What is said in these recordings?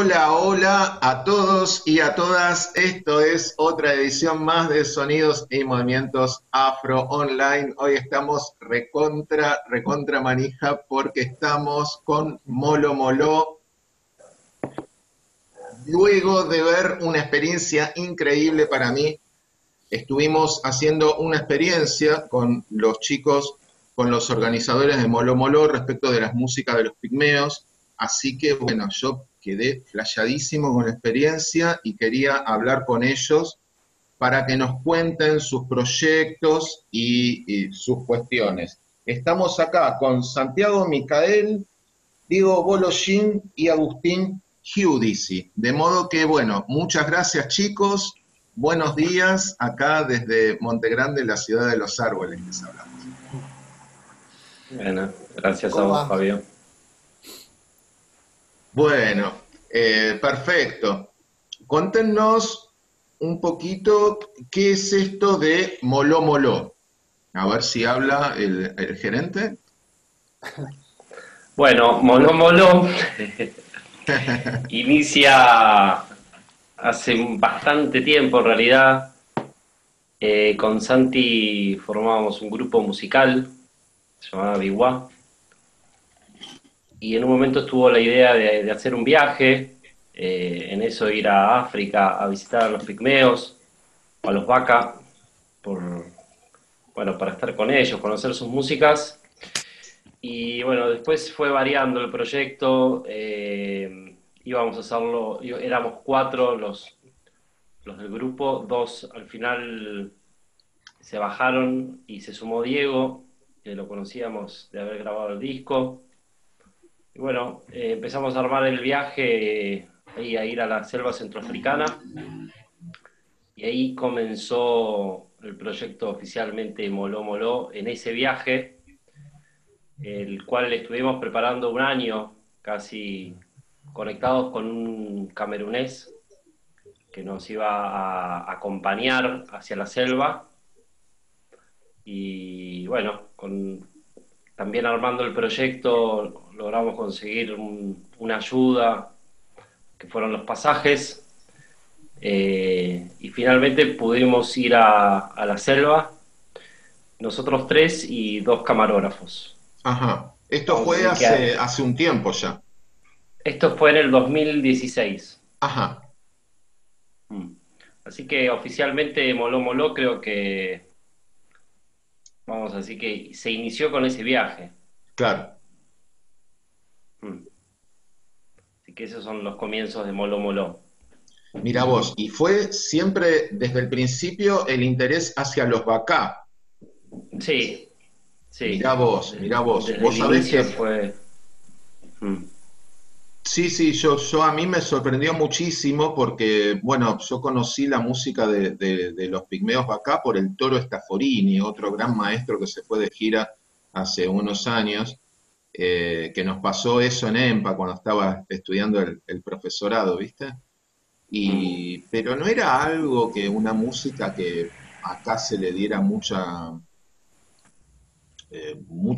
Hola, hola a todos y a todas. Esto es otra edición más de Sonidos y Movimientos Afro Online. Hoy estamos recontra manija porque estamos con Molo Molo. Luego de ver una experiencia increíble para mí, estuvimos haciendo una experiencia con los chicos, con los organizadores de Molo Molo respecto de las músicas de los pigmeos. Así que bueno, yo quedé flasheadísimo con la experiencia y quería hablar con ellos para que nos cuenten sus proyectos y sus cuestiones. Estamos acá con Santiago Micael, Diego Bolosín y Agustín Giudici. De modo que, bueno, muchas gracias chicos, buenos días, acá desde Montegrande, la ciudad de los árboles, les hablamos. Bueno, gracias a ¿Cómo vos, andan? Fabio. Bueno, perfecto. Conténnos un poquito qué es esto de Moló Moló. A ver si habla el gerente. Bueno, Molo Molo inicia hace bastante tiempo en realidad. Con Santi formábamos un grupo musical, se llamaba Biwa, y en un momento estuvo la idea de hacer un viaje, en eso ir a África a visitar a los pigmeos o a los Baka, por, bueno, para estar con ellos, conocer sus músicas. Y bueno, después fue variando el proyecto, íbamos a hacerlo, éramos cuatro los del grupo, dos al final se bajaron y se sumó Diego, que lo conocíamos de haber grabado el disco. Y bueno, empezamos a armar el viaje, ahí a ir a la selva centroafricana, y ahí comenzó el proyecto oficialmente Moló Moló en ese viaje, el cual estuvimos preparando un año casi conectados con un camerunés que nos iba a acompañar hacia la selva. Y bueno, también armando el proyecto logramos conseguir una ayuda, que fueron los pasajes, y finalmente pudimos ir a la selva, nosotros tres y dos camarógrafos. Ajá. Esto fue Así que hace un tiempo ya. esto fue en el 2016. Ajá, Mm. Así que oficialmente Moló Moló creo que, vamos, así que se inició con ese viaje. claro. Mm. Así que esos son los comienzos de Moló Moló. Mira vos, y fue siempre desde el principio el interés hacia los Bacá. Sí, sí. Mirá vos, mirá vos. Desde Vos el sabés inicio que fue... Mm. sí, sí, yo a mí me sorprendió muchísimo porque, bueno, yo conocí la música de los Pigmeos Bacá por el Toro Staforini, otro gran maestro que se fue de gira hace unos años, que nos pasó eso en EMPA cuando estaba estudiando el profesorado, ¿viste? Mm. Pero no era algo que una música que acá se le diera mucho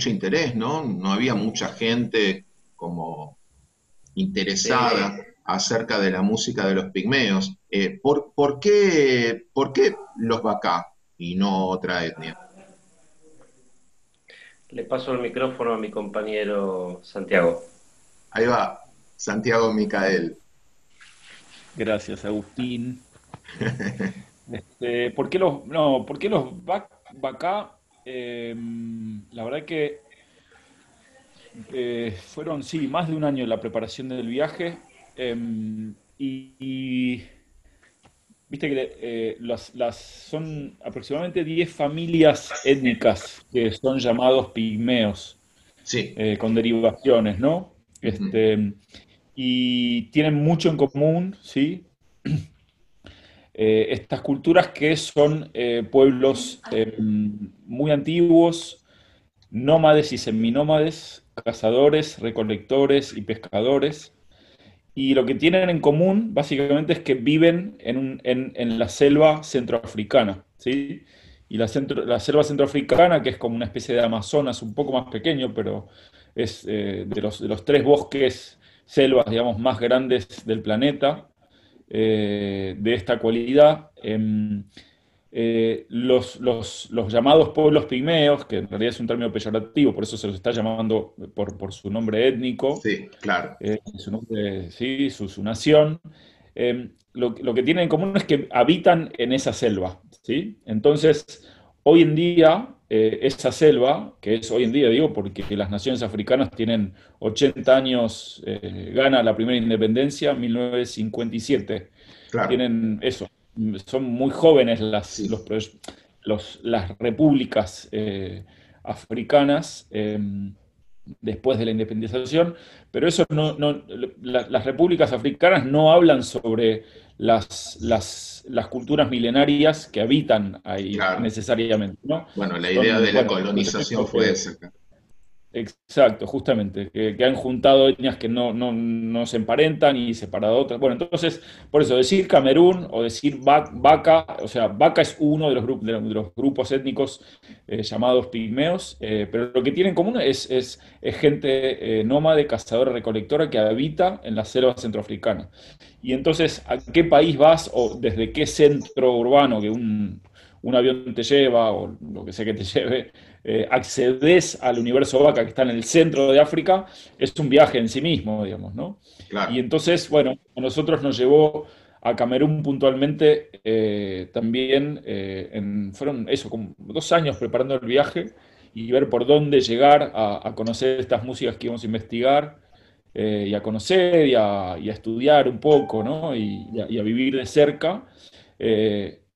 interés, ¿no? No había mucha gente como interesada Sí. acerca de la música de los pigmeos. ¿Por qué los Bacá y no otra etnia? Le paso el micrófono a mi compañero Santiago. Ahí va, Santiago Micael. Gracias, Agustín. ¿Por qué los, no, por qué los Bacá? La verdad que fueron, sí, más de un año la preparación del viaje. Y viste que son aproximadamente 10 familias étnicas que son llamados pigmeos, Sí. con derivaciones, ¿no? Ujú. Y tienen mucho en común, ¿sí? Estas culturas que son pueblos muy antiguos, nómades y seminómades, cazadores, recolectores y pescadores. Y lo que tienen en común, básicamente, es que viven en la selva centroafricana, ¿sí? Y la selva centroafricana, que es como una especie de Amazonas un poco más pequeño, pero es de los tres bosques selvas, digamos, más grandes del planeta, de esta cualidad. Los llamados pueblos pigmeos, que en realidad es un término peyorativo, por eso se los está llamando por su nombre étnico, Sí, claro. su nombre, sí, su nación, lo que tienen en común es que habitan en esa selva, ¿sí? Entonces, hoy en día, esa selva, que es hoy en día, digo, porque las naciones africanas tienen 80 años, gana la primera independencia en 1957, Claro, tienen eso, son muy jóvenes sí, las repúblicas africanas, después de la independización, pero eso las repúblicas africanas no hablan sobre las culturas milenarias que habitan ahí claro. necesariamente, ¿no? Bueno, la idea de Son, la bueno, colonización fue esa. exacto, justamente, que han juntado etnias que no se emparentan y separado otras. Bueno, entonces, por eso decir Camerún o decir Vaca, o sea, Vaca es uno de los grupos étnicos llamados pigmeos, pero lo que tienen en común es gente nómade, cazadora, recolectora que habita en la selva centroafricana. Y entonces, ¿a qué país vas o desde qué centro urbano que un avión te lleva o lo que sea que te lleve, accedes al universo vaca que está en el centro de África, es un viaje en sí mismo, digamos, ¿no? Y Claro, entonces, bueno, a nosotros nos llevó a Camerún puntualmente también, fueron eso, como 2 años preparando el viaje y ver por dónde llegar a conocer estas músicas que íbamos a investigar, y a conocer y a estudiar un poco, ¿no? Y a vivir de cerca.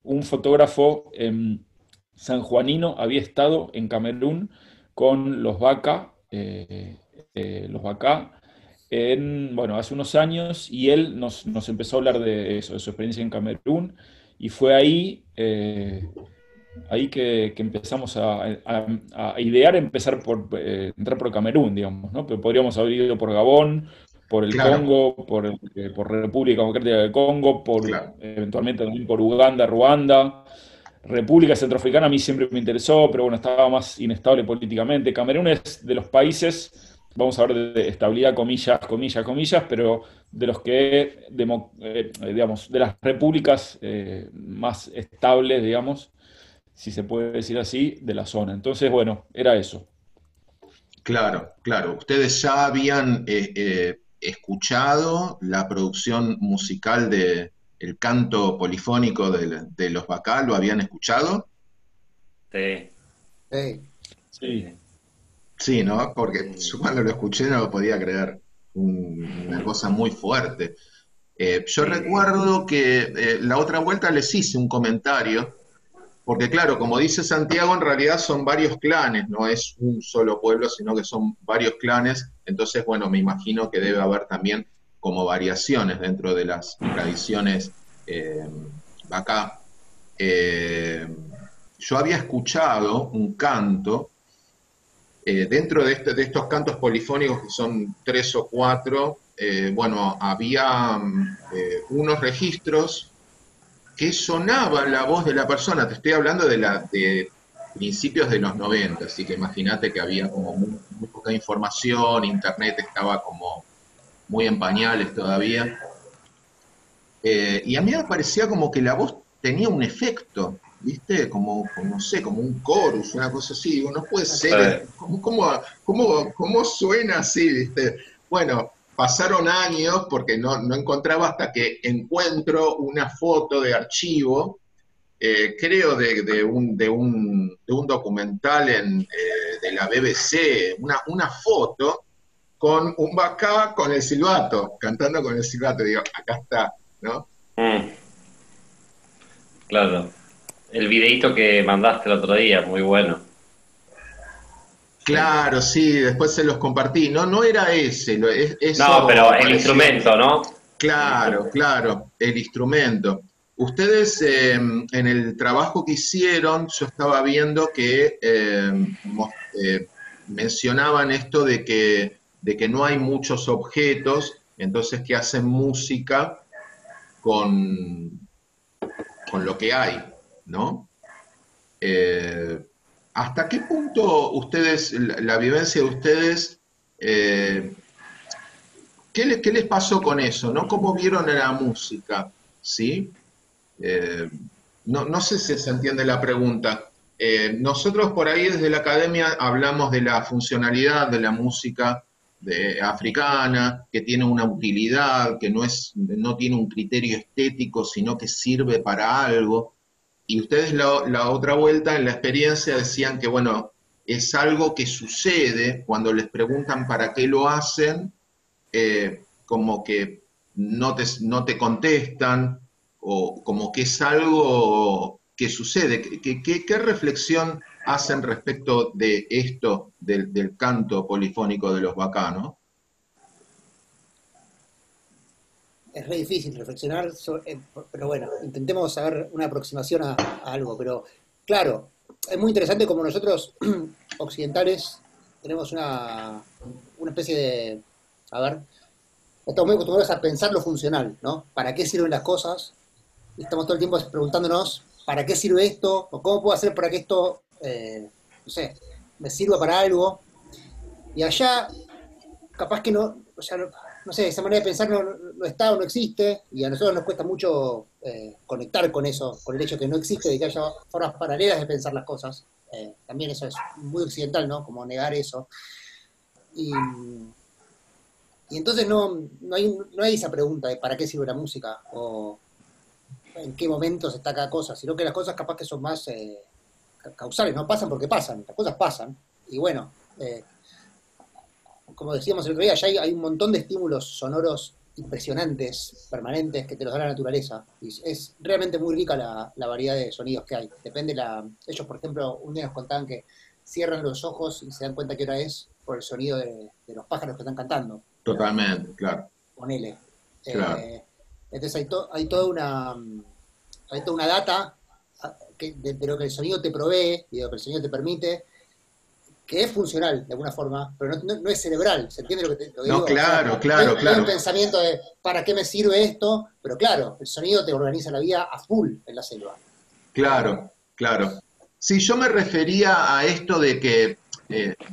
Un fotógrafo sanjuanino había estado en Camerún con los Baka, bueno, hace unos años, y él nos empezó a hablar de eso, de su experiencia en Camerún, y fue ahí que empezamos a idear empezar entrar por Camerún, digamos, ¿no? Pero podríamos haber ido por Gabón, por el claro, Congo, por República Democrática del Congo, claro. eventualmente también por Uganda, Ruanda. República Centroafricana a mí siempre me interesó, pero bueno, estaba más inestable políticamente. Camerún es de los países, vamos a hablar de estabilidad, comillas, comillas, comillas, pero de los que, digamos, de las repúblicas más estables, digamos, si se puede decir así, de la zona. Entonces, bueno, era eso. Claro, claro. ¿Ustedes ya habían escuchado la producción musical de el canto polifónico de los Bacá? ¿Lo habían escuchado? Sí, Sí. Sí. Sí, ¿no? Porque yo sí, cuando lo escuché no lo podía creer. Una cosa muy fuerte. Yo sí, recuerdo que la otra vuelta les hice un comentario. Porque claro, como dice Santiago, en realidad son varios clanes, no es un solo pueblo, sino que son varios clanes. Entonces, bueno, me imagino que debe haber también como variaciones dentro de las tradiciones acá. Eh, yo había escuchado un canto, dentro de estos cantos polifónicos, que son tres o cuatro, bueno, había unos registros que sonaba la voz de la persona. Te estoy hablando de principios de los 90, así que imagínate que había como muy poca información, internet estaba como muy en pañales todavía. Y a mí me parecía como que la voz tenía un efecto, ¿viste? Como, no sé, como un chorus, una cosa así. Digo, no puede ser, sí, ¿cómo suena así, ¿viste? Bueno, pasaron años porque no encontraba hasta que encuentro una foto de archivo, creo de un documental de la BBC, una foto con un bacá con el silbato, cantando con el silbato. Digo, acá está, ¿no? mm, claro. El videíto que mandaste el otro día, muy bueno. Sí. Claro, sí, después se los compartí. No era ese, No, pero eso el pareció. instrumento, ¿no? El Claro, instrumento. claro, el instrumento. Ustedes en el trabajo que hicieron, yo estaba viendo que mencionaban esto de que no hay muchos objetos, entonces que hacen música con, con lo que hay, ¿no? Eh, ¿Hasta qué punto ustedes, la vivencia de ustedes, eh, qué les pasó con eso, ¿no? ¿Cómo vieron a la música? ¿Sí? Eh, no sé si se entiende la pregunta. Nosotros por ahí desde la academia hablamos de la funcionalidad de la música africana, que tiene una utilidad, que no tiene un criterio estético, sino que sirve para algo. Y ustedes la otra vuelta en la experiencia decían que, bueno, es algo que sucede cuando les preguntan para qué lo hacen, como que no te contestan o como que es algo que sucede. ¿Qué reflexión hacen respecto de esto, del canto polifónico de los bacanos? Es re difícil reflexionar, pero bueno, intentemos saber una aproximación a algo. Pero claro, es muy interesante como nosotros occidentales tenemos una especie de, a ver, estamos muy acostumbrados a pensar lo funcional, ¿no? ¿Para qué sirven las cosas? Y estamos todo el tiempo preguntándonos, ¿para qué sirve esto? ¿O cómo puedo hacer para que esto, no sé, me sirva para algo? Y allá, capaz que no, o sea, no sé, esa manera de pensar no está o no existe, y a nosotros nos cuesta mucho conectar con eso, con el hecho de que no existe, de que haya formas paralelas de pensar las cosas. También eso es muy occidental, ¿no? Como negar eso. Y, y entonces no hay esa pregunta de para qué sirve la música, o en qué momentos está cada cosa, sino que las cosas capaz que son más causales, no pasan porque pasan, las cosas pasan. Y bueno, como decíamos el otro día, ya hay un montón de estímulos sonoros impresionantes, permanentes, que te los da la naturaleza. Y es realmente muy rica la variedad de sonidos que hay. Ellos, por ejemplo, un día nos contaban que cierran los ojos y se dan cuenta qué hora es por el sonido de los pájaros que están cantando. Totalmente, claro. Ponele. Claro. Entonces hay toda una data de lo que el sonido te provee y de lo que el sonido te permite, que es funcional de alguna forma, pero no es cerebral. ¿Se entiende lo que No, digo? claro, O sea, claro, no hay un claro. pensamiento de ¿para qué me sirve esto? Pero claro, el sonido te organiza la vida a full en la selva. Claro, claro. Sí, yo me refería a esto de que,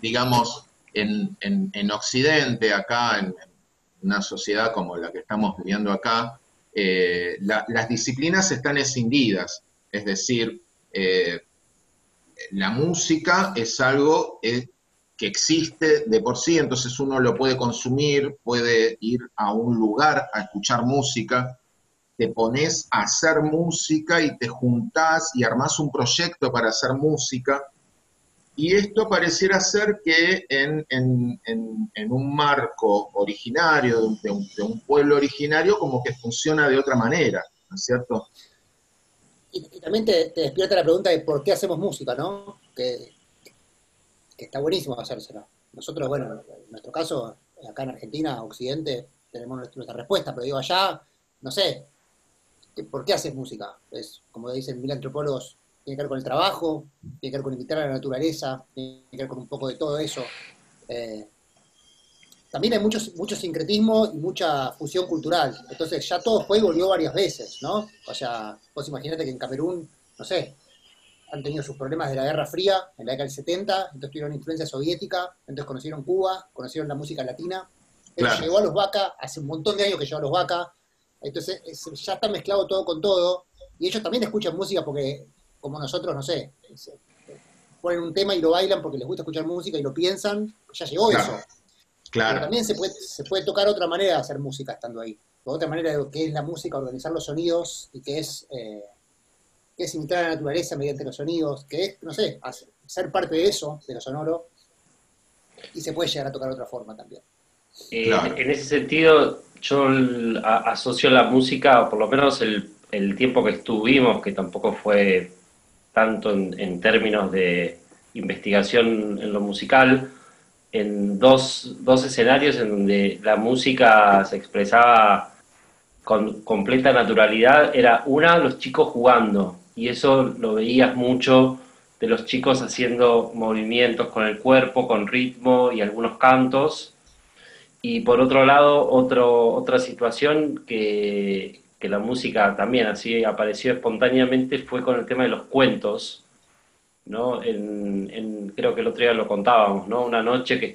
digamos, en Occidente, acá, en una sociedad como la que estamos viviendo acá, las disciplinas están escindidas. Es decir, la música es algo que existe de por sí, entonces uno lo puede consumir, puede ir a un lugar a escuchar música, te pones a hacer música y te juntás y armás un proyecto para hacer música. Y esto pareciera ser que en un marco originario, de un pueblo originario, como que funciona de otra manera, ¿no es cierto? Y también te despierta la pregunta de por qué hacemos música, ¿no? Que está buenísimo hacérsela. Nosotros, bueno, en nuestro caso, acá en Argentina, Occidente, tenemos nuestra respuesta, pero digo, allá, no sé, ¿por qué haces música? Es, como dicen mil antropólogos, tiene que ver con el trabajo, tiene que ver con invitar a la naturaleza, tiene que ver con un poco de todo eso. Eh, También hay mucho sincretismo y mucha fusión cultural. Entonces ya todo fue y volvió varias veces, ¿no? O sea, vos imaginate que en Camerún, no sé, han tenido sus problemas de la Guerra Fría en la década del 70, entonces tuvieron influencia soviética, entonces conocieron Cuba, conocieron la música latina, pero Claro, llegó a los Vaca, hace un montón de años que llegó a los Vaca, entonces ya está mezclado todo con todo, y ellos también escuchan música porque, como nosotros, no sé, ponen un tema y lo bailan porque les gusta escuchar música y lo piensan, ya llegó claro, eso, pero claro, también se puede tocar otra manera de hacer música estando ahí, otra manera de que es la música, organizar los sonidos, y que es imitar a la naturaleza mediante los sonidos, que es, no sé, ser parte de eso, de lo sonoro, y se puede llegar a tocar de otra forma también. claro. En ese sentido, yo asocio la música, por lo menos el tiempo que estuvimos, que tampoco fue tanto en términos de investigación en lo musical, en dos escenarios en donde la música se expresaba con completa naturalidad. Era una, los chicos jugando, y eso lo veías mucho de los chicos haciendo movimientos con el cuerpo, con ritmo y algunos cantos. Y por otro lado, otra situación que la música también así apareció espontáneamente fue con el tema de los cuentos, ¿no? Creo que el otro día lo contábamos, ¿no? Una noche que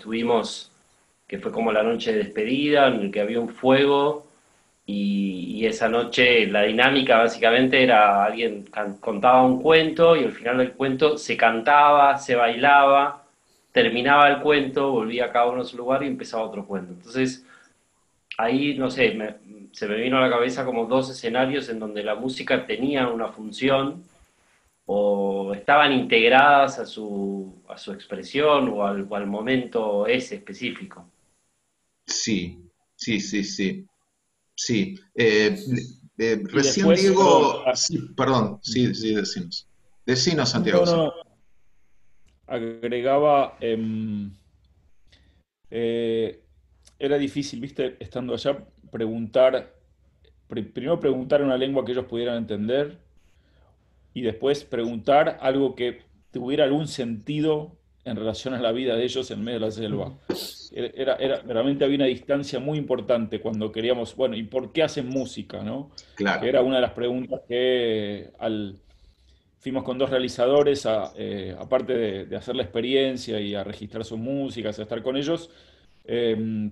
que fue como la noche de despedida, en el que había un fuego, y esa noche la dinámica básicamente era alguien contaba un cuento y al final del cuento se cantaba, se bailaba, terminaba el cuento, volvía cada uno a su lugar y empezaba otro cuento. Entonces ahí, no sé, se me vino a la cabeza como dos escenarios en donde la música tenía una función o estaban integradas a su expresión o al momento ese específico. Sí, sí, sí, sí. Sí. Y Recién después, perdón, Diego, sí, perdón, sí, sí, decinos. Decinos, Santiago, no, sí. no, agregaba, eh, era difícil, viste, estando allá, preguntar, primero preguntar en una lengua que ellos pudieran entender y después preguntar algo que tuviera algún sentido en relación a la vida de ellos en medio de la selva. Realmente había una distancia muy importante cuando queríamos, bueno, ¿y por qué hacen música, no? Que Claro, era una de las preguntas que fuimos con dos realizadores, aparte de hacer la experiencia y a registrar sus músicas, a estar con ellos,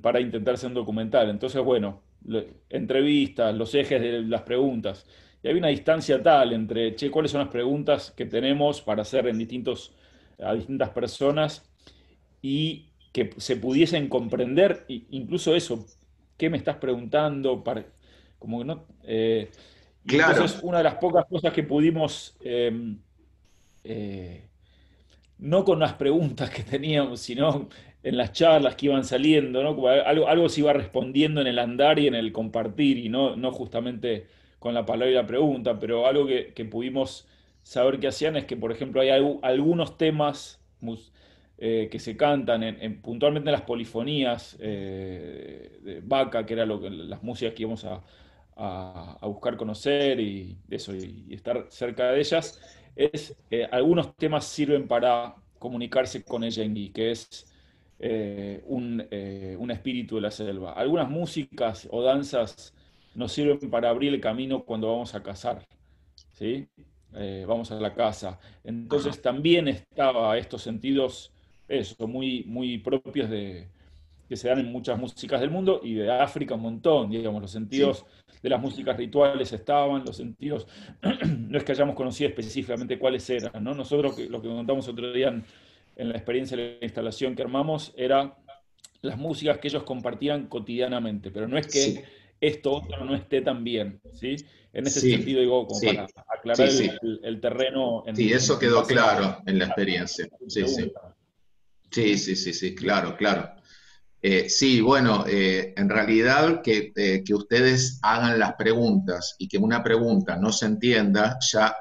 para intentar hacer un documental. Entonces, bueno, entrevistas, los ejes de las preguntas. Y había una distancia tal entre, che, ¿cuáles son las preguntas que tenemos para hacer a distintas personas y que se pudiesen comprender, incluso eso, ¿qué me estás preguntando? Como que no, y claro, entonces una de las pocas cosas que pudimos, eh, no con las preguntas que teníamos, sino en las charlas que iban saliendo, ¿no? Como algo se iba respondiendo en el andar y en el compartir, y no justamente con la palabra y la pregunta, pero algo que pudimos saber que hacían es que, por ejemplo, hay algunos temas que se cantan puntualmente en las polifonías de Vaca, que era las músicas que íbamos a buscar conocer y eso, y estar cerca de ellas algunos temas sirven para comunicarse con el Yengi, que es un espíritu de la selva. Algunas músicas o danzas nos sirven para abrir el camino cuando vamos a cazar, ¿sí? Vamos a la casa. ajá, Entonces también estaba estos sentidos, eso, muy propios que se dan en muchas músicas del mundo y de África un montón, digamos, los sí, sentidos de las músicas rituales estaban, los sentidos, no es que hayamos conocido específicamente cuáles eran, ¿no? Nosotros lo que contamos otro día en la experiencia de la instalación que armamos era las músicas que ellos compartían cotidianamente, pero no es que sí, esto otro no esté tan bien, ¿sí? En ese sí, sentido digo, como sí, para aclarar sí, sí, el terreno sí, eso en quedó base claro en la experiencia. a tu Sí, sí, pregunta. sí, sí, sí, sí, claro, claro. Sí, bueno, en realidad que ustedes hagan las preguntas y que una pregunta no se entienda ya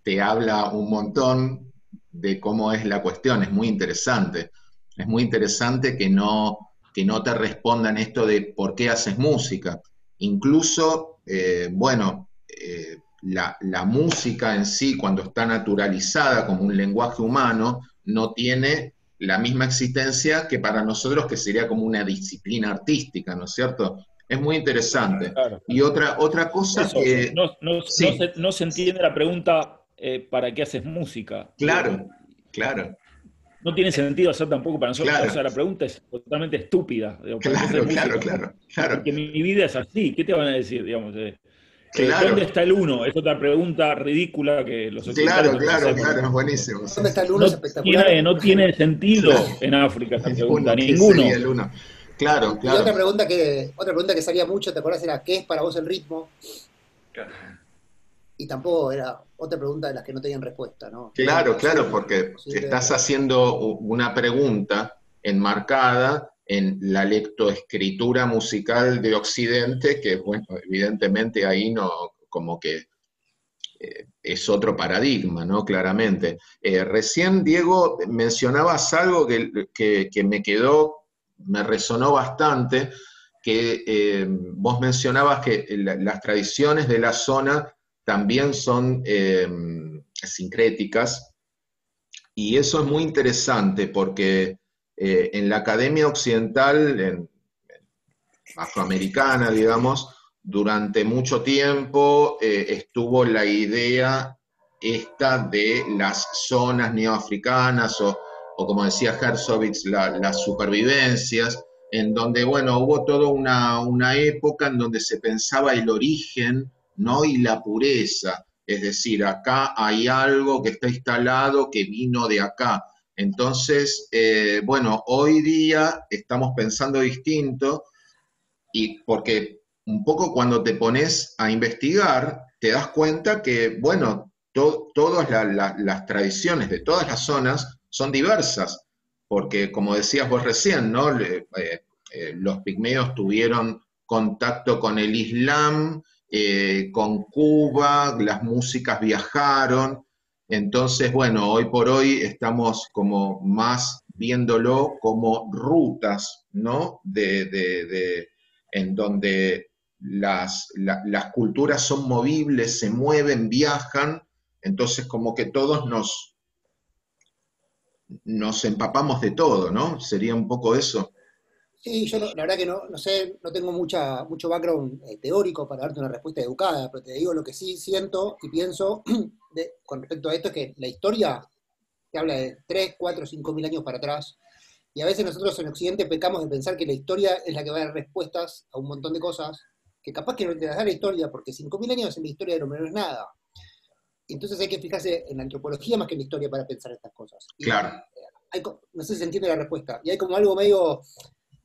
te habla un montón de cómo es la cuestión. Es muy interesante. Es muy interesante que no te respondan esto de por qué haces música. Incluso, bueno, la música en sí, cuando está naturalizada como un lenguaje humano, no tiene la misma existencia que para nosotros, que sería como una disciplina artística, ¿no es cierto? Es muy interesante. Claro. Y otra cosa Eso, que, sí, no se entiende la pregunta ¿para qué haces música? Digo, claro, claro, no tiene sentido hacer tampoco para nosotros. O claro, sea, la pregunta es totalmente estúpida. Digo, ¿para qué haces claro, claro, música? claro, claro, Porque mi vida es así. ¿Qué te van a decir? Digamos, ¿dónde claro, está el uno? Es otra pregunta ridícula que los occidentales claro, nos claro, hacemos, claro, es ¿no? buenísimo, sí, ¿Dónde está sí. el uno? Es espectacular. No tiene Claro, sentido en África esa el pregunta. uno, ¿qué sería Ninguno. el uno? Claro, Y claro, otra pregunta que salía mucho, ¿te acordás? Era ¿qué es para vos el ritmo? Y tampoco era otra pregunta de las que no tenían respuesta, ¿no? Era claro, claro, porque imposible estás haciendo una pregunta enmarcada en la lectoescritura musical de Occidente, que, bueno, evidentemente ahí no, como que es otro paradigma, ¿no? Claramente. Recién, Diego, mencionabas algo que me quedó, me resonó bastante, que vos mencionabas que las tradiciones de la zona también son sincréticas, y eso es muy interesante porque en la academia occidental, afroamericana, digamos, durante mucho tiempo estuvo la idea esta de las zonas neoafricanas o como decía Herzovitz, las supervivencias. en donde, bueno, hubo toda una época en donde se pensaba el origen, ¿no? Y la pureza. Es decir, acá hay algo que está instalado que vino de acá. Entonces, bueno, hoy día estamos pensando distinto y porque un poco cuando te pones a investigar, te das cuenta que, bueno, todas las tradiciones de todas las zonas son diversas, porque como decías vos recién, ¿no? Los pigmeos tuvieron contacto con el Islam, con Cuba, las músicas viajaron, entonces, bueno, hoy por hoy estamos como más viéndolo como rutas, ¿no? En donde las culturas son movibles, se mueven, viajan, entonces como que todos nos empapamos de todo, ¿no? Sería un poco eso. Sí, yo la verdad que no sé, no tengo mucho background teórico para darte una respuesta educada, pero te digo lo que sí siento y pienso con respecto a esto es que la historia te habla de 3, 4, 5 mil años para atrás, y a veces nosotros en Occidente pecamos de pensar que la historia es la que va a dar respuestas a un montón de cosas, que capaz que no te las da la historia, porque 5.000 años en la historia del hombre no es nada. Entonces hay que fijarse en la antropología más que en la historia para pensar estas cosas. Y Claro, no sé si se entiende la respuesta. Y hay como algo medio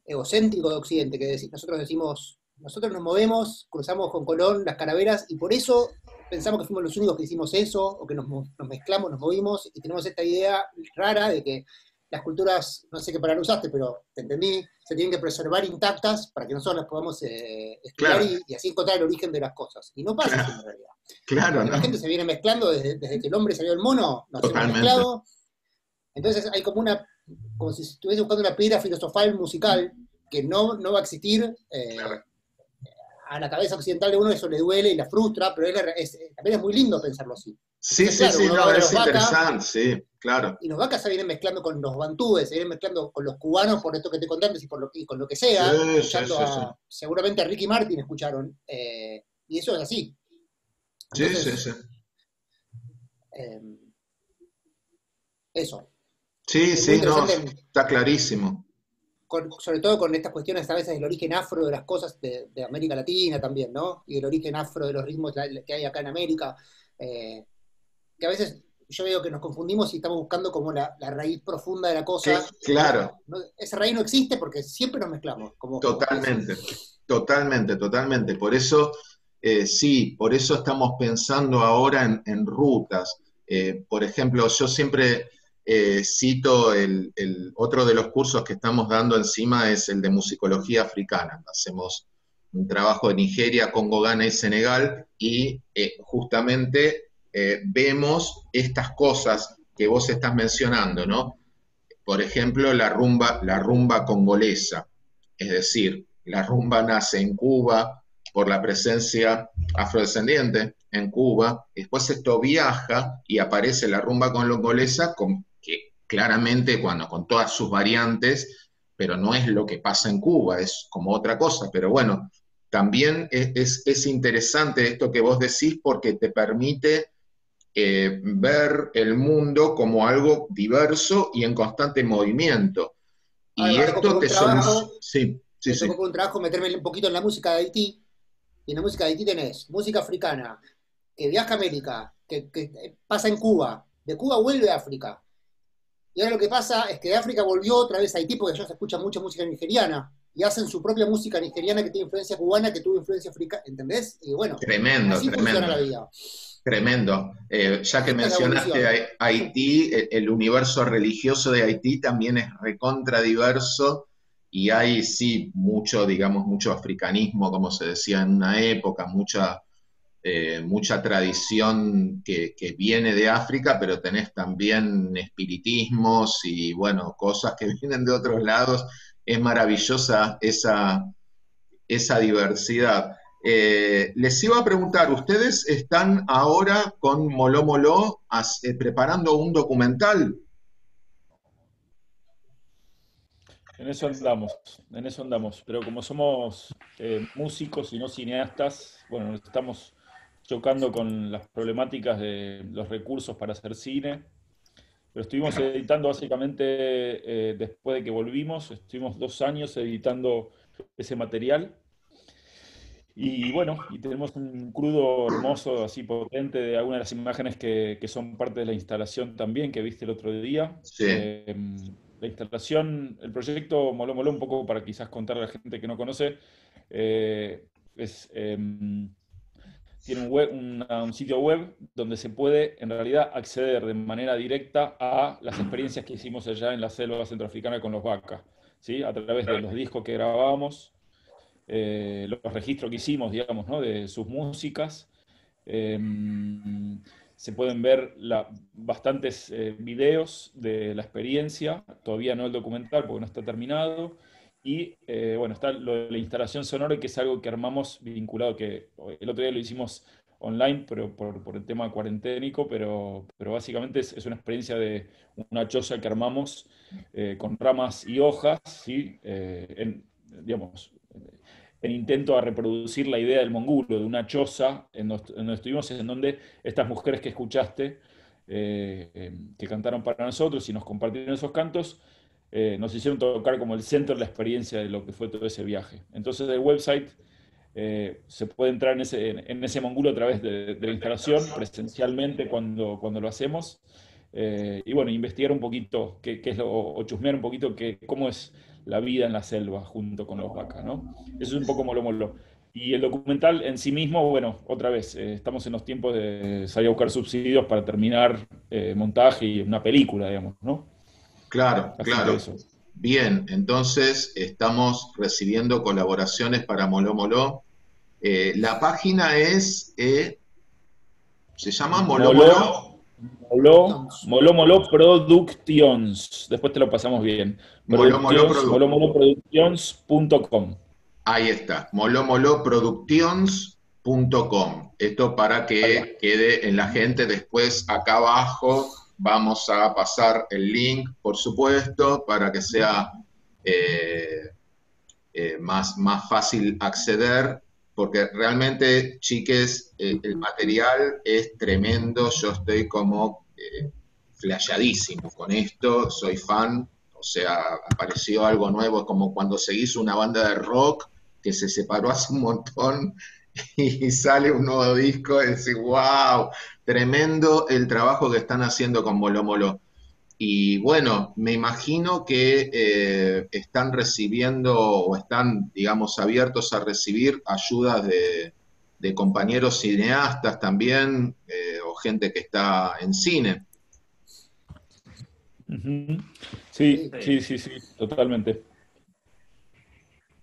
egocéntrico de Occidente, que nosotros decimos, nosotros nos movemos, cruzamos con Colón las calaveras, y por eso pensamos que fuimos los únicos que hicimos eso, o que nos mezclamos, nos movimos, y tenemos esta idea rara de que las culturas, no sé qué palabra usaste, pero te entendí, se tienen que preservar intactas para que nosotros las podamos estudiar claro, y así encontrar el origen de las cosas. Y no pasa así claro, en realidad. claro, Porque la ¿no? gente se viene mezclando desde que el hombre salió del mono, nos hemos Totalmente. mezclado. Entonces hay como si estuviese buscando una piedra filosofal musical que no va a existir. Claro. A la cabeza occidental de uno eso le duele y la frustra, pero también es muy lindo pensarlo así. Sí, Entonces, sí, claro, sí, uno va a no, ver a es los vacas, interesante, sí, claro. y los vacas se vienen mezclando con los bantúes, se vienen mezclando con los cubanos por esto que te conté antes y con lo que Sí, sea, sí, escuchando sí, sí. seguramente a Ricky Martin escucharon, y eso es así. Sí, sí, Entonces, sí. eh, eso. Sí, Es muy sí, no, interesante está clarísimo. sobre todo con estas cuestiones a veces del origen afro de las cosas de América Latina también, ¿no? Y del origen afro de los ritmos que hay acá en América, eh, que a veces yo veo que nos confundimos y estamos buscando como la raíz profunda de la cosa, y Claro, esa raíz no existe porque siempre nos mezclamos como especie. totalmente, totalmente, totalmente. Por eso, sí, por eso estamos pensando ahora en rutas. Por ejemplo, yo siempre cito otro de los cursos que estamos dando encima es el de musicología africana. Hacemos un trabajo en Nigeria, Congo, Ghana y Senegal y justamente vemos estas cosas que vos estás mencionando, ¿no? Por ejemplo, la rumba congolesa, es decir, la rumba nace en Cuba por la presencia afrodescendiente en Cuba, y después esto viaja y aparece la rumba congolesa, que claramente con todas sus variantes, pero no es lo que pasa en Cuba, es como otra cosa, pero bueno, también es interesante esto que vos decís porque te permite ver el mundo como algo diverso y en constante movimiento. Ahora Y me tocó por esto un te soluciona. trabajo, Sí, sí, me tocó sí. por un trabajo meterme un poquito en la música de Haití, y en la música de Haití tenés música africana, que viaja a América, que pasa en Cuba, de Cuba vuelve a África. Y ahora lo que pasa es que de África volvió otra vez a Haití, porque ya se escucha mucha música nigeriana, y hacen su propia música nigeriana que tiene influencia cubana, que tuvo influencia africana, ¿entendés? Y bueno, Tremendo, así funciona tremendo. la vida. Tremendo. Ya que Esta es la mencionaste evolución. Haití, el universo religioso de Haití también es recontra diverso y hay, sí, mucho, digamos, mucho africanismo, como se decía en una época, mucha tradición que viene de África, pero tenés también espiritismos y, bueno, cosas que vienen de otros lados. Es maravillosa esa diversidad. Les iba a preguntar, ¿ustedes están ahora con Moló Moló preparando un documental? En eso andamos, pero como somos músicos y no cineastas, bueno, nos estamos chocando con las problemáticas de los recursos para hacer cine Lo estuvimos editando básicamente después de que volvimos, estuvimos 2 años editando ese material. Y bueno, y tenemos un crudo hermoso, así potente, de algunas de las imágenes que son parte de la instalación también, que viste el otro día. Sí, La instalación, el proyecto Moló Moló, un poco para quizás contarle a la gente que no conoce, eh, es, tiene un sitio web donde se puede en realidad acceder de manera directa a las experiencias que hicimos allá en la selva centroafricana con los vacas, ¿sí? A través de los discos que grabamos, los registros que hicimos, digamos, ¿no? De sus músicas. Eh, Se pueden ver bastantes videos de la experiencia, todavía no el documental porque no está terminado. Y bueno, está lo de la instalación sonora, que es algo que armamos vinculado, que el otro día lo hicimos online, pero por el tema cuarenténico, pero básicamente es una experiencia de una choza que armamos con ramas y hojas, ¿sí? Digamos, en intento a reproducir la idea del mongulo, de una choza en donde estuvimos, en donde estas mujeres que escuchaste, que cantaron para nosotros y nos compartieron esos cantos, nos hicieron tocar como el centro de la experiencia de lo que fue todo ese viaje. Entonces el website se puede entrar en ese mongulo a través de la instalación, presencialmente cuando lo hacemos, y bueno, investigar un poquito qué es o chusmear un poquito cómo es la vida en la selva junto con los vacas, ¿no? Eso es un poco Molo Molo. Y el documental en sí mismo, bueno, otra vez, estamos en los tiempos de salir a buscar subsidios para terminar montaje y una película, digamos, ¿no? claro, Así que claro. eso. Bien, entonces estamos recibiendo colaboraciones para Moló Moló. La página se llama Moló Moló, Moló, Productions. Moló Productions. Después te lo pasamos bien. Moló Moló Productions, molomoloproductions.com. ahí está, molomoloproductions.com. Esto para Ahí va. que quede en la gente. Después acá abajo vamos a pasar el link, por supuesto, para que sea eh, más fácil acceder, porque realmente, chiques, el material es tremendo. Yo estoy como flasheadísimo con esto, soy fan. O sea, apareció algo nuevo, como cuando seguís una banda de rock que se separó hace un montón y sale un nuevo disco y decís, wow, tremendo el trabajo que están haciendo con Molo Molo. Y bueno, me imagino que están recibiendo o están, digamos, abiertos a recibir ayudas de compañeros cineastas también, o gente que está en cine. Ujú. Sí, Sí. sí, Sí. sí, sí, totalmente.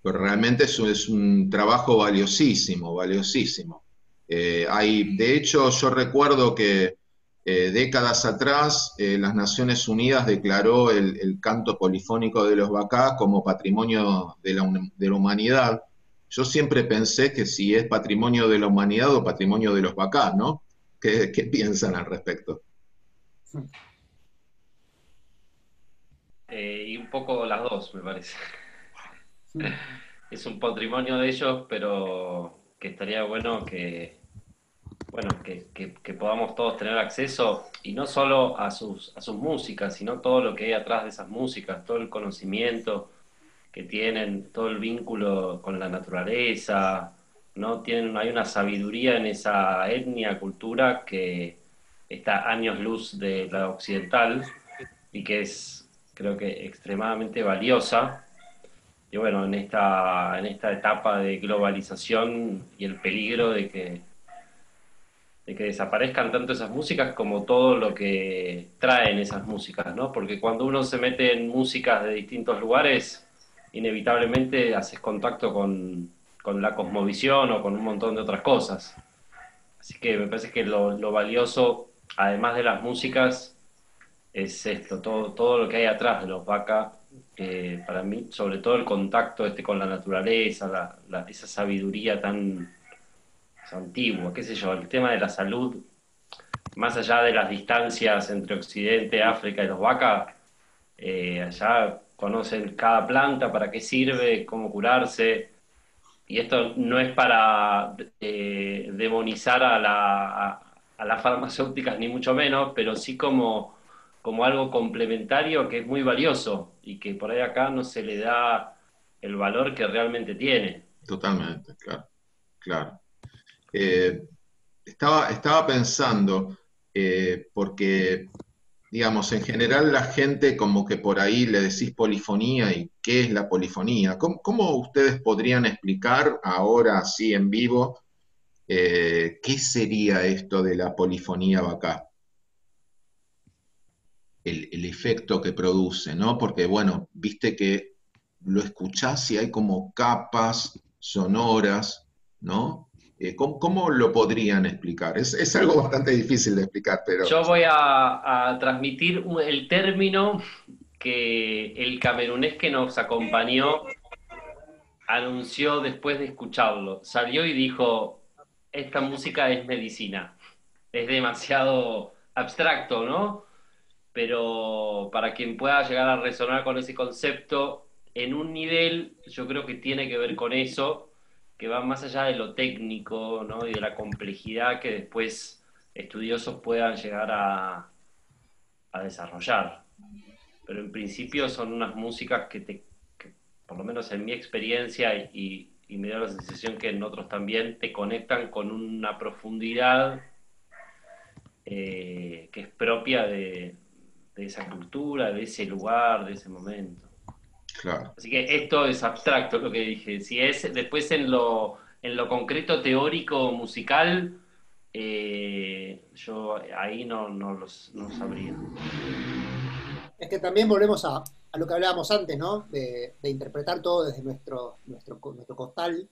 Pero realmente eso es un trabajo valiosísimo, valiosísimo. De hecho, yo recuerdo que décadas atrás las Naciones Unidas declaró el canto polifónico de los Bacá como patrimonio de la humanidad. Yo siempre pensé que si es patrimonio de la humanidad o patrimonio de los Bacá, ¿no? ¿Qué piensan al respecto? Y un poco las dos, me parece. Es un patrimonio de ellos, pero que estaría bueno que podamos todos tener acceso, y no solo a sus músicas, sino todo lo que hay atrás de esas músicas, todo el conocimiento que tienen, todo el vínculo con la naturaleza, ¿no? Hay una sabiduría en esa etnia, cultura que está años luz de la occidental y que es, creo que, extremadamente valiosa. Y bueno, en esta etapa de globalización y el peligro de que desaparezcan tanto esas músicas como todo lo que traen esas músicas, ¿no? Porque cuando uno se mete en músicas de distintos lugares, inevitablemente haces contacto con la cosmovisión o con un montón de otras cosas. Así que me parece que lo valioso, además de las músicas, es esto, todo lo que hay atrás de los vacas, para mí, sobre todo el contacto con la naturaleza, esa sabiduría tan antigua, qué sé yo, el tema de la salud, más allá de las distancias entre Occidente, África y los vacas, allá conocen cada planta, para qué sirve, cómo curarse, y esto no es para demonizar a las farmacéuticas, ni mucho menos, pero sí como como algo complementario que es muy valioso y que por ahí acá no se le da el valor que realmente tiene. Totalmente, claro, claro. Eh, estaba pensando, porque, digamos, en general la gente como que por ahí le decís polifonía y qué es la polifonía. ¿Cómo ustedes podrían explicar ahora, así en vivo, qué sería esto de la polifonía Bacá? El efecto que produce, ¿no? Porque, bueno, viste que lo escuchás y hay como capas sonoras, ¿no? ¿Cómo lo podrían explicar? Es algo bastante difícil de explicar, pero Yo voy a transmitir el término que el camerunés que nos acompañó anunció después de escucharlo. Salió y dijo, esta música es medicina. Es demasiado abstracto, ¿no? Pero para quien pueda llegar a resonar con ese concepto, en un nivel, yo creo que tiene que ver con eso, que va más allá de lo técnico, ¿no? Y de la complejidad que después estudiosos puedan llegar a desarrollar. Pero en principio son unas músicas que, por lo menos en mi experiencia, y me da la sensación que en otros también, te conectan con una profundidad que es propia de esa cultura, de ese lugar, de ese momento. claro. Así que esto es abstracto lo que dije. Si es después en lo concreto, teórico, musical, yo ahí no sabría. Es que también volvemos a lo que hablábamos antes, ¿no? De interpretar todo desde nuestro costal.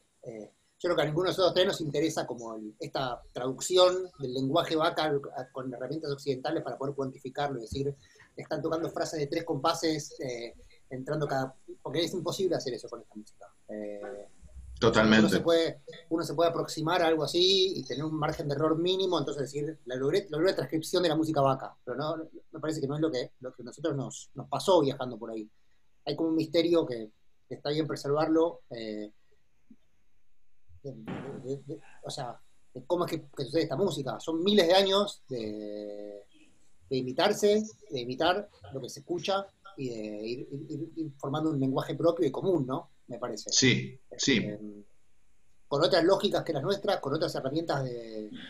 Yo creo que a ninguno de nosotros tres nos interesa como esta traducción del lenguaje vaca con herramientas occidentales para poder cuantificarlo y decir, están tocando frases de 3 compases, entrando cada... Porque es imposible hacer eso con esta música. Totalmente. Uno se puede aproximar a algo así y tener un margen de error mínimo, entonces decir, logré la transcripción de la música vaca, pero no, me parece que no es lo que a nosotros nos pasó viajando por ahí. Hay como un misterio que está bien preservarlo, o sea, de cómo es que sucede esta música. Son miles de años de imitarse, de imitar lo que se escucha y de ir formando un lenguaje propio y común, ¿no? Me parece. Sí, sí. Con otras lógicas que las nuestras, con otras herramientas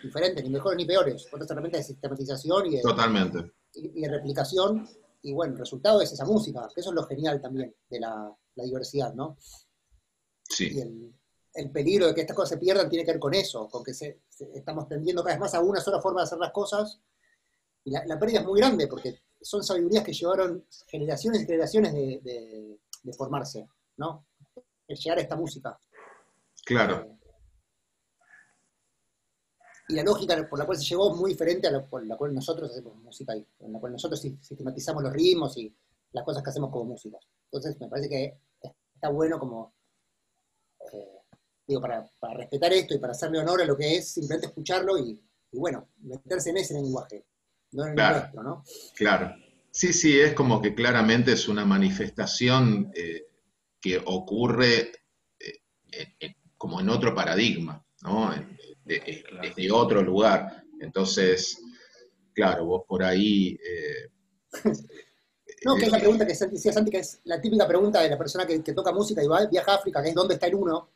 diferentes, ni mejores ni peores, otras herramientas de sistematización Totalmente. y de replicación. Y bueno, el resultado es esa música, que eso es lo genial también de la diversidad, ¿no? Sí. Y el peligro de que estas cosas se pierdan tiene que ver con eso, con que estamos tendiendo cada vez más a una sola forma de hacer las cosas. Y la pérdida es muy grande, porque son sabidurías que llevaron generaciones y generaciones de formarse, ¿no? El llegar a esta música. Claro. Y la lógica por la cual se llegó es muy diferente a la por la cual nosotros hacemos música y en la cual nosotros sistematizamos los ritmos y las cosas que hacemos como músicos. Entonces me parece que está bueno como, digo, para respetar esto y para hacerle honor a lo que es simplemente escucharlo y bueno, meterse en ese lenguaje, no en el Claro. nuestro, ¿no? Claro. Sí, es como que claramente es una manifestación que ocurre como en otro paradigma, ¿no? Desde otro lugar. Entonces, claro, vos por ahí... No, que es la pregunta que decía Santi, que es la típica pregunta de la persona que toca música y viaja a África, que es ¿dónde está el uno?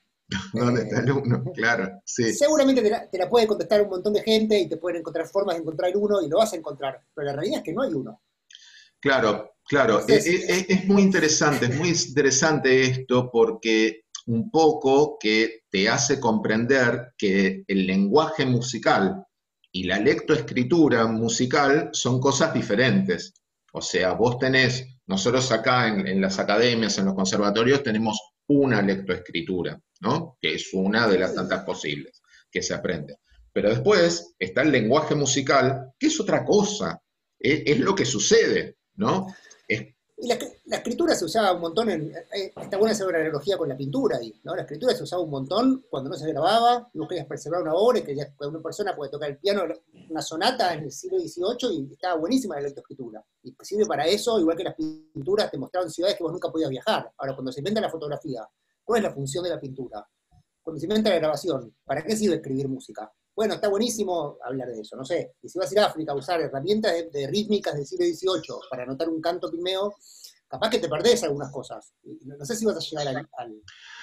¿Dónde está el uno? Claro, sí. Seguramente te la puede contestar un montón de gente y te pueden encontrar formas de encontrar el uno y lo vas a encontrar, pero la realidad es que no hay uno. Claro. Entonces, Es muy interesante esto porque un poco que te hace comprender que el lenguaje musical y la lectoescritura musical son cosas diferentes. O sea, nosotros acá en las academias, en los conservatorios, tenemos una lectoescritura, ¿no? Que es una de las tantas posibles que se aprende. Pero después está el lenguaje musical, que es otra cosa, es lo que sucede, ¿no? y la escritura se usaba un montón, está buena hacer una analogía con la pintura ahí, ¿no? La escritura se usaba un montón cuando no se grababa, y vos querías preservar una obra, y querías que una persona puede tocar el piano, una sonata en el siglo XVIII, y estaba buenísima la lectoescritura. Y sirve para eso, igual que las pinturas te mostraban ciudades que vos nunca podías viajar. Ahora, cuando se inventa la fotografía, ¿cuál es la función de la pintura? Cuando se inventa la grabación, ¿para qué sirve escribir música? bueno, está buenísimo hablar de eso, no sé. Y si vas a ir a África a usar herramientas de rítmicas del siglo XVIII para anotar un canto pigmeo, capaz que te perdés algunas cosas. Y no sé si vas a llegar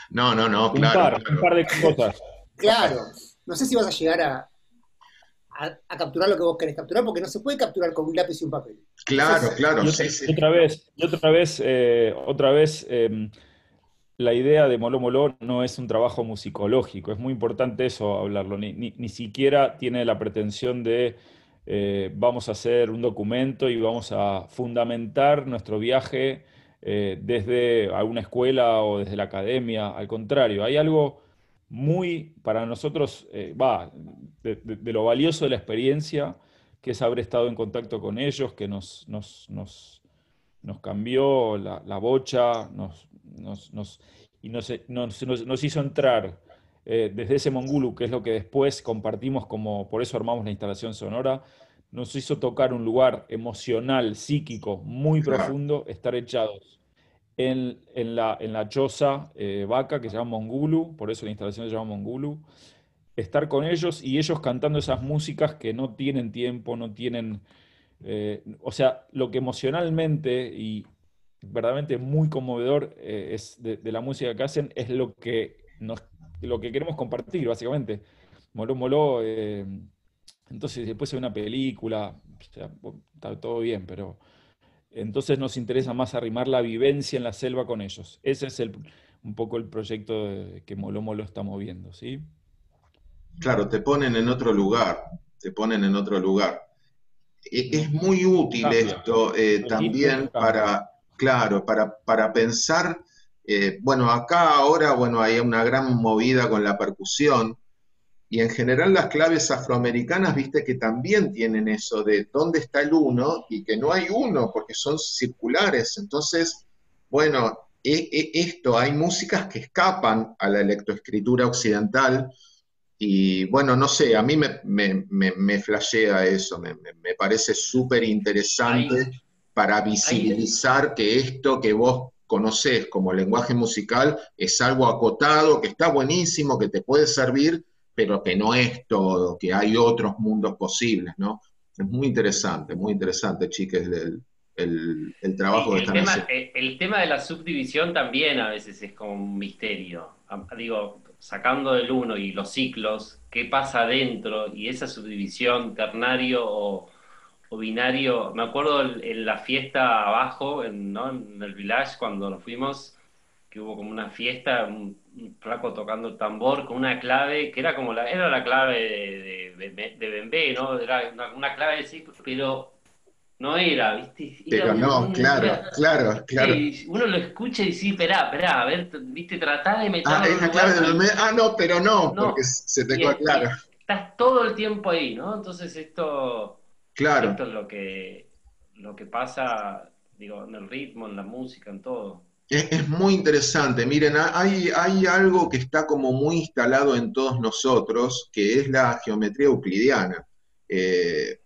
No, Un claro, par, un claro. par de cosas. Claro, no sé si vas a llegar a capturar lo que vos querés capturar, porque no se puede capturar con un lápiz y un papel. Claro, Entonces, claro, Y sí, otra, sí. y otra vez, otra vez, la idea de Moló Moló no es un trabajo musicológico, es muy importante eso hablarlo, ni siquiera tiene la pretensión de vamos a hacer un documento y vamos a fundamentar nuestro viaje desde alguna escuela o desde la academia, al contrario, hay algo muy para nosotros, de lo valioso de la experiencia, que es haber estado en contacto con ellos, que nos cambió la bocha, y nos hizo entrar desde ese Mongulu, que es lo que después compartimos como, por eso armamos la instalación sonora, nos hizo tocar un lugar emocional, psíquico, muy Claro. profundo, estar echados en la choza vaca que se llama Mongulu, por eso la instalación se llama Mongulu, estar con ellos y ellos cantando esas músicas que no tienen tiempo, no tienen o sea, lo que emocionalmente y verdaderamente muy conmovedor es de la música que hacen es lo que queremos compartir, básicamente. Moló, moló. Entonces, después de una película, o sea, está todo bien, pero entonces nos interesa más arrimar la vivencia en la selva con ellos. Ese es un poco el proyecto que Moló Moló está moviendo, ¿sí? Claro, te ponen en otro lugar, te ponen en otro lugar. Es No, muy útil cambia. esto Lo lindo es que también cambia. claro, para pensar, bueno, acá ahora, bueno, hay una gran movida con la percusión y en general las claves afroamericanas, viste que también tienen eso de dónde está el uno y que no hay uno porque son circulares. Entonces, bueno, esto, hay músicas que escapan a la lectoescritura occidental y bueno, no sé, a mí me flashea eso, me parece súper Hay, interesante para hay, visibilizar que esto que vos conocés como lenguaje musical es algo acotado, que está buenísimo, que te puede servir, pero que no es todo, que hay otros mundos posibles, ¿no? Es muy interesante, chiques, el Sí, trabajo que están haciendo. el tema de la subdivisión también a veces es como un misterio. Digo, sacando del uno y los ciclos, ¿qué pasa adentro? Y esa subdivisión ternario o binario. Me acuerdo en la fiesta abajo, ¿no? En el village, cuando nos fuimos, que hubo como una fiesta, un flaco tocando el tambor con una clave que era como era la clave de Bembe, ¿no? Era una clave de ciclo, pero no era, ¿viste? Era Pero no, claro, claro, claro. ¿viste? Uno lo escucha y dice, esperá, a ver, ¿viste? Tratá de Ah, meterlo en es un la clave lugar del mes. Ah, no, pero no, porque no, se te queda claro. y estás todo el tiempo ahí, ¿no? Entonces esto Claro. es lo que pasa, digo, en el ritmo, en la música, en todo. Es muy interesante. Miren, hay algo que está como muy instalado en todos nosotros, que es la geometría euclidiana. Eh,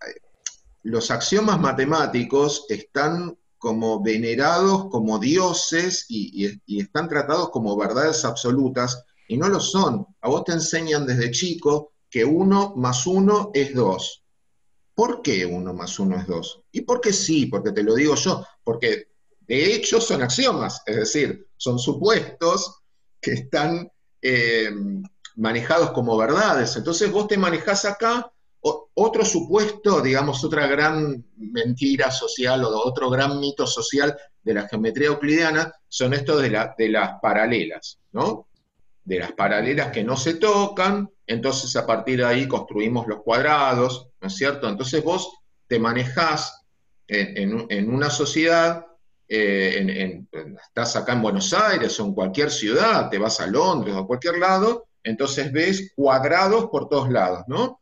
los axiomas matemáticos están como venerados como dioses y están tratados como verdades absolutas y no lo son. A vos te enseñan desde chico que uno más uno es dos. ¿Por qué uno más uno es dos? Y porque sí, porque te lo digo yo, porque de hecho son axiomas, es decir, son supuestos que están eh, manejados como verdades. Entonces vos te manejás acá otro supuesto, digamos, otra gran mentira social o otro gran mito social de la geometría euclidiana son estos de las paralelas, ¿no? De las paralelas que no se tocan, entonces a partir de ahí construimos los cuadrados, ¿no es cierto? Entonces vos te manejás en una sociedad, estás acá en Buenos Aires o en cualquier ciudad, te vas a Londres o a cualquier lado, entonces ves cuadrados por todos lados, ¿no?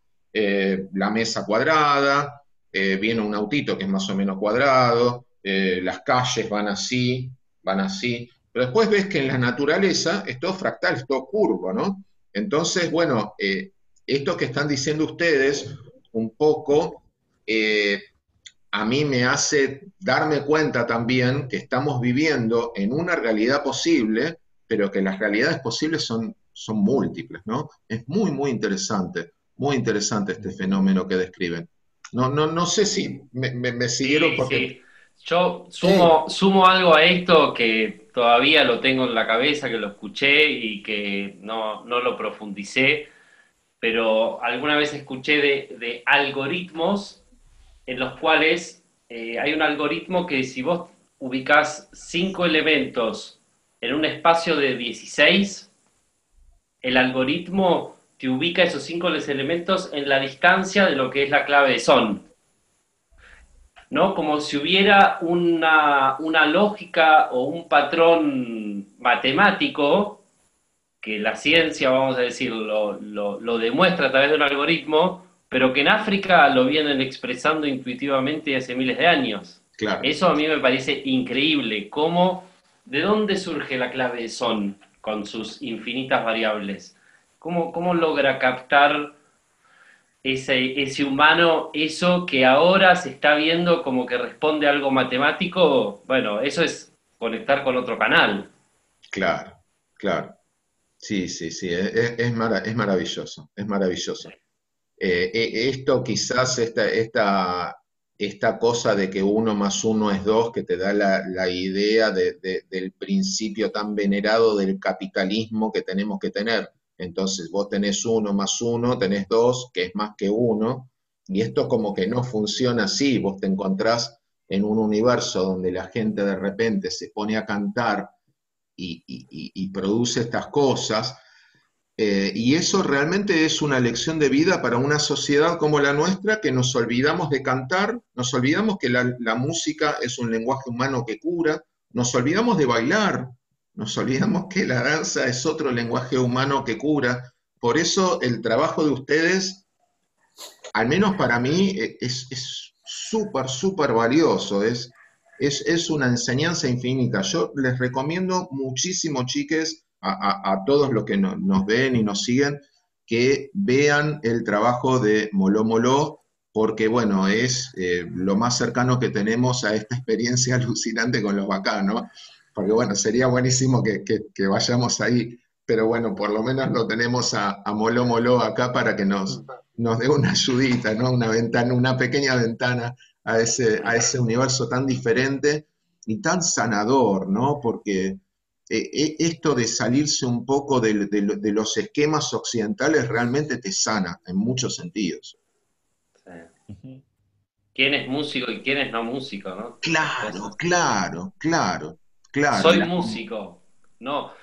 La mesa cuadrada, viene un autito que es más o menos cuadrado, las calles van así, pero después ves que en la naturaleza es todo fractal, es todo curvo, ¿no? Entonces, bueno, esto que están diciendo ustedes, un poco, eh, a mí me hace darme cuenta también que estamos viviendo en una realidad posible, pero que las realidades posibles son múltiples, ¿no? Es muy, muy interesante. muy interesante este fenómeno que describen. No sé si me siguieron Sí, porque... sí. Yo Sí, sumo algo a esto que todavía lo tengo en la cabeza, que lo escuché y que no lo profundicé, pero alguna vez escuché de algoritmos en los cuales hay un algoritmo que si vos ubicás 5 elementos en un espacio de 16, el algoritmo te ubica esos 5 elementos en la distancia de lo que es la clave de son. ¿No? Como si hubiera una lógica o un patrón matemático que la ciencia, vamos a decir, lo demuestra a través de un algoritmo, pero que en África lo vienen expresando intuitivamente hace miles de años. Claro. Eso a mí me parece increíble, ¿de dónde surge la clave de son con sus infinitas variables? ¿Cómo logra captar ese humano, eso que ahora se está viendo como que responde a algo matemático? Bueno, eso es conectar con otro canal. Claro, claro. Sí, sí, sí, es maravilloso, es maravilloso. Esto quizás, esta cosa de que uno más uno es dos, que te da la idea del principio tan venerado del capitalismo que tenemos que tener. Entonces vos tenés uno más uno, tenés dos, que es más que uno, y esto como que no funciona así. Vos te encontrás en un universo donde la gente de repente se pone a cantar y produce estas cosas, y eso realmente es una lección de vida para una sociedad como la nuestra, que nos olvidamos de cantar, nos olvidamos que la música es un lenguaje humano que cura, nos olvidamos de bailar, nos olvidamos que la danza es otro lenguaje humano que cura. Por eso el trabajo de ustedes, al menos para mí, es súper, súper valioso, es una enseñanza infinita. Yo les recomiendo muchísimo, chiques, a todos los que nos ven y nos siguen, que vean el trabajo de Moló Moló, porque bueno, es lo más cercano que tenemos a esta experiencia alucinante con los Bacá, ¿no? Porque bueno, sería buenísimo que vayamos ahí, pero bueno, por lo menos lo tenemos a Moló Moló acá para que mm, nos dé una ayudita, ¿no? Una ventana, una pequeña ventana a ese universo tan diferente y tan sanador, ¿no? Porque esto de salirse un poco de los esquemas occidentales realmente te sana en muchos sentidos. Ujú. ¿Quién es músico y quién es no músico, no? Esas Claro, cosas. claro, claro, claro. Soy músico. No,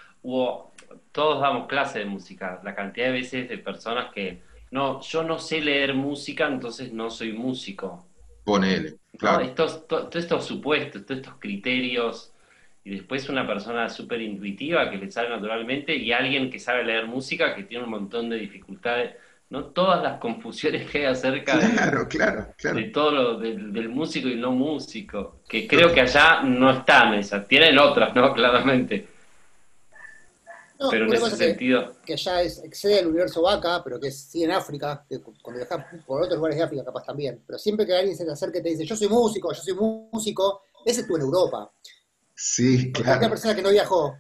todos damos clase de música. La cantidad de veces de personas que, no, yo no sé leer música, entonces no soy músico. Ponele, ¿No? claro. Todos estos supuestos, todos estos criterios, y después una persona súper intuitiva que le sale naturalmente, y alguien que sabe leer música que tiene un montón de dificultades, ¿no? Todas las confusiones que hay acerca Claro, claro, de claro. todo del músico y no músico, que creo que Total. allá no están esas, tienen otras, ¿no? Claramente, no, pero en una ese cosa sentido, que ya excede el universo vaca, pero que sí en África, que cuando viajas por otros lugares de África capaz también, pero siempre que alguien se te acerca y te dice, yo soy músico, ese es tú en Europa. Sí, Porque una claro, persona que no viajó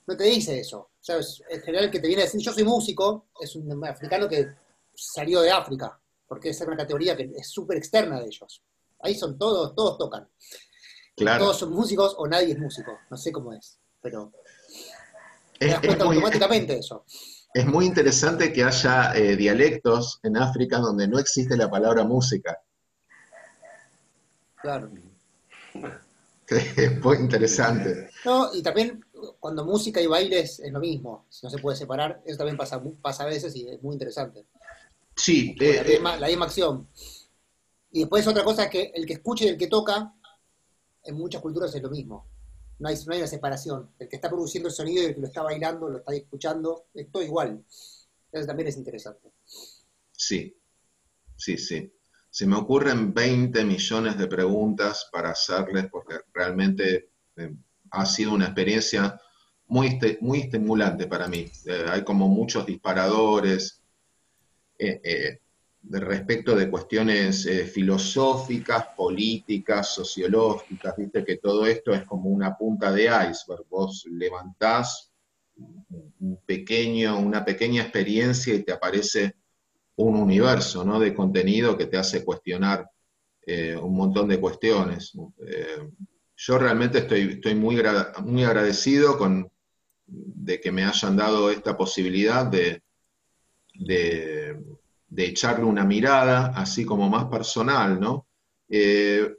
no te dice eso. O sea, en general el que te viene a decir, yo soy músico, es un africano que salió de África, porque esa es una categoría que es súper externa de ellos. Ahí son todos tocan. Todos claro. son músicos o nadie es músico. No sé cómo es, pero te Es, das es cuenta muy, automáticamente de eso. es muy interesante que haya dialectos en África donde no existe la palabra música. Claro. Es muy interesante. No, y también cuando música y bailes es lo mismo, no se puede separar, eso también pasa a veces y es muy interesante. Sí, Como la misma acción. Y después otra cosa es que el que escucha y el que toca, en muchas culturas es lo mismo. No hay una separación. El que está produciendo el sonido y el que lo está bailando, lo está escuchando, es todo igual. Eso también es interesante. sí, sí, sí. Se me ocurren 20 millones de preguntas para hacerles porque realmente ha sido una experiencia muy estimulante para mí. Hay como muchos disparadores, eh, eh, respecto de cuestiones filosóficas, políticas, sociológicas, viste que todo esto es como una punta de iceberg. Vos levantás una pequeña experiencia y te aparece un universo, ¿no? De contenido que te hace cuestionar un montón de cuestiones. Yo realmente estoy muy agradecido de que me hayan dado esta posibilidad de, de echarle una mirada, así como más personal, ¿no?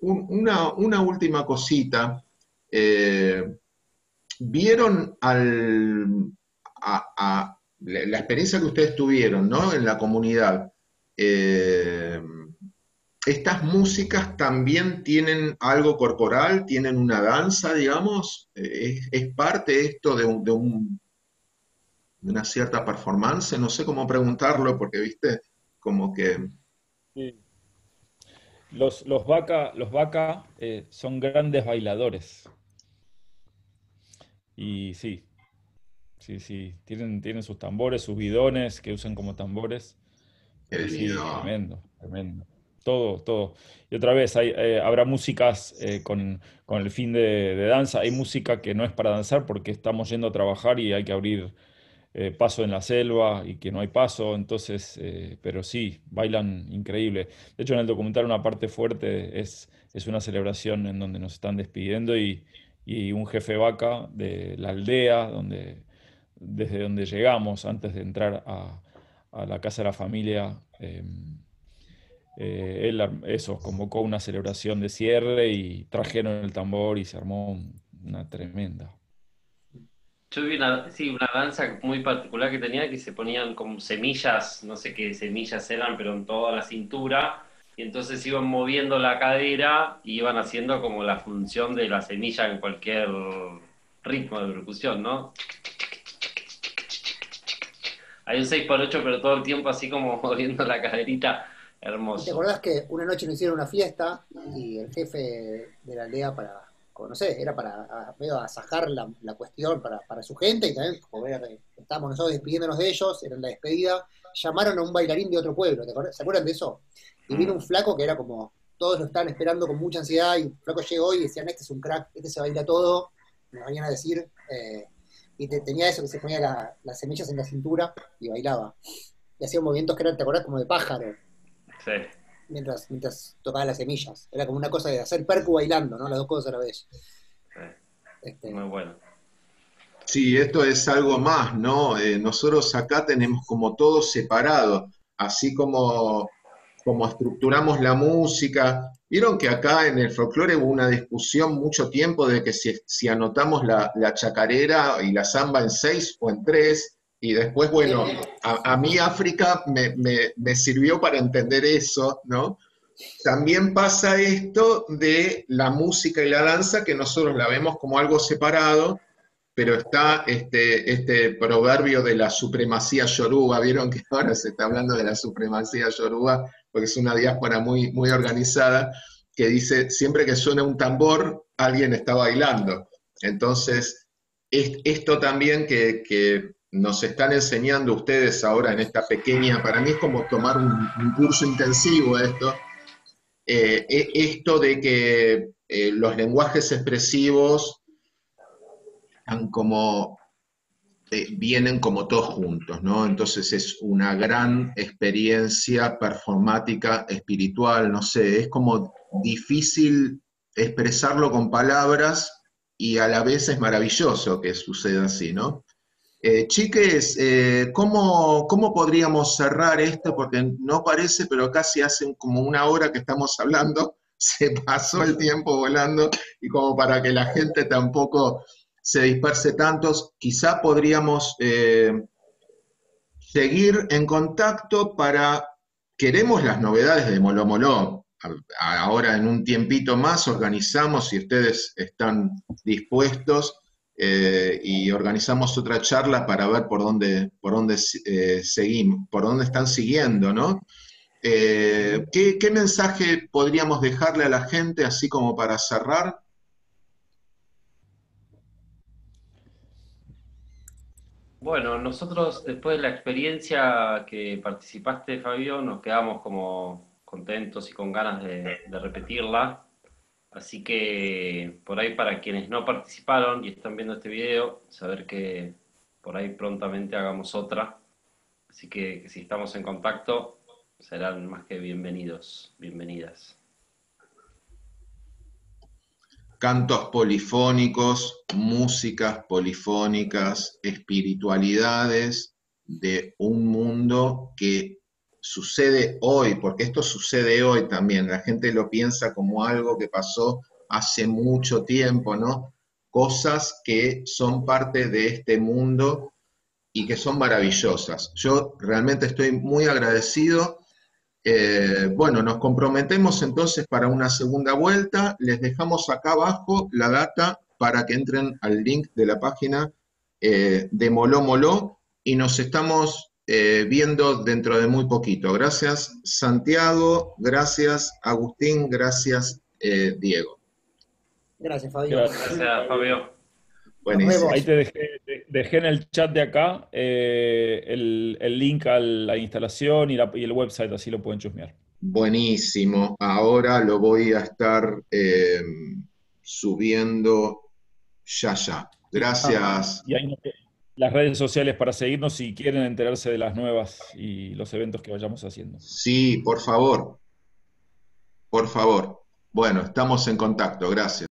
Una última cosita. ¿Vieron la experiencia que ustedes tuvieron, ¿no? En la comunidad? eh, ¿Estas músicas también tienen algo corporal? ¿Tienen una danza, digamos? ¿Es parte esto de una cierta performance? No sé cómo preguntarlo, porque, viste, como que... Sí. Los vaca son grandes bailadores. Y sí, sí, sí. Tienen sus tambores, sus bidones que usan como tambores. El Sí, video. tremendo, tremendo. Todo, todo. Y otra vez, habrá músicas con el fin de danza. Hay música que no es para danzar porque estamos yendo a trabajar y hay que abrir paso en la selva y que no hay paso. Entonces, pero sí, bailan increíble. De hecho, en el documental una parte fuerte es una celebración en donde nos están despidiendo y un jefe vaca de la aldea desde donde llegamos antes de entrar a la casa de la familia. Eso, convocó una celebración de cierre y trajeron el tambor y se armó una tremenda. Yo vi una, sí, una danza muy particular que tenía que se ponían como semillas, no sé qué semillas eran, pero en toda la cintura, y entonces iban moviendo la cadera y iban haciendo como la función de la semilla en cualquier ritmo de percusión, ¿no? Hay un 6x8 pero todo el tiempo así como moviendo la caderita, ¿Y te hermoso. acordás que una noche nos hicieron una fiesta y el jefe de la aldea no sé, era para medio asajar la cuestión para su gente y también, como estábamos nosotros despidiéndonos de ellos, era la despedida, llamaron a un bailarín de otro pueblo, ¿se acuerdan de eso? Y vino un Mm. flaco que era como, todos lo estaban esperando con mucha ansiedad y el flaco llegó y decían, este es un crack, este se baila todo, nos venían a decir, y tenía eso que se ponía las semillas en la cintura y bailaba. Y hacía movimientos que eran, ¿te acordás? Como de pájaro Sí, mientras tocaba las semillas. Era como una cosa de hacer percu bailando, ¿no? Las dos cosas a la vez. sí, Este, muy bueno. Sí, esto es algo más, ¿no? Nosotros acá tenemos como todo separado, así como estructuramos la música. Vieron que acá en el folclore hubo una discusión mucho tiempo de que si anotamos la chacarera y la samba en 6 o en 3, y después, bueno, sí, a mí África me sirvió para entender eso, ¿no? También pasa esto de la música y la danza, que nosotros la vemos como algo separado, pero está este proverbio de la supremacía yoruba. Vieron que ahora se está hablando de la supremacía yoruba, porque es una diáspora muy organizada, que dice, siempre que suena un tambor, alguien está bailando. Entonces, esto también que nos están enseñando ustedes ahora en esta pequeña, para mí es como tomar un curso intensivo esto, esto de que los lenguajes expresivos están como vienen como todos juntos, ¿no? Entonces es una gran experiencia performática, espiritual, no sé, es como difícil expresarlo con palabras y a la vez es maravilloso que suceda así, ¿no? Chiques, ¿cómo podríamos cerrar esto? Porque no parece, pero casi hace como una hora que estamos hablando, se pasó el tiempo volando y como para que la gente tampoco se disperse tantos, quizá podríamos seguir en contacto queremos las novedades de Moló Moló. Ahora en un tiempito más organizamos, si ustedes están dispuestos, y organizamos otra charla para ver por dónde seguimos, por dónde están siguiendo, ¿no? ¿Qué mensaje podríamos dejarle a la gente así como para cerrar? Bueno, nosotros después de la experiencia que participaste, Fabio, nos quedamos como contentos y con ganas de repetirla. Así que por ahí para quienes no participaron y están viendo este video, saber que por ahí prontamente hagamos otra. Así que si estamos en contacto, serán más que bienvenidos, bienvenidas. Cantos polifónicos, músicas polifónicas, espiritualidades de un mundo que sucede hoy, porque esto sucede hoy también, la gente lo piensa como algo que pasó hace mucho tiempo, ¿no? Cosas que son parte de este mundo y que son maravillosas. Yo realmente estoy muy agradecido. Bueno, nos comprometemos entonces para una segunda vuelta. Les dejamos acá abajo la data para que entren al link de la página de Moló Moló y nos estamos viendo dentro de muy poquito. Gracias Santiago, gracias Agustín, gracias Diego. Gracias, Fabio. Gracias, Fabio. Buenísimo. Ahí te dejé en el chat de acá el link a la instalación y el website, así lo pueden chusmear. Buenísimo. Ahora lo voy a estar subiendo ya. Gracias. Y ahí las redes sociales para seguirnos si quieren enterarse de las nuevas y los eventos que vayamos haciendo. Sí, por favor. Por favor. Bueno, estamos en contacto. Gracias.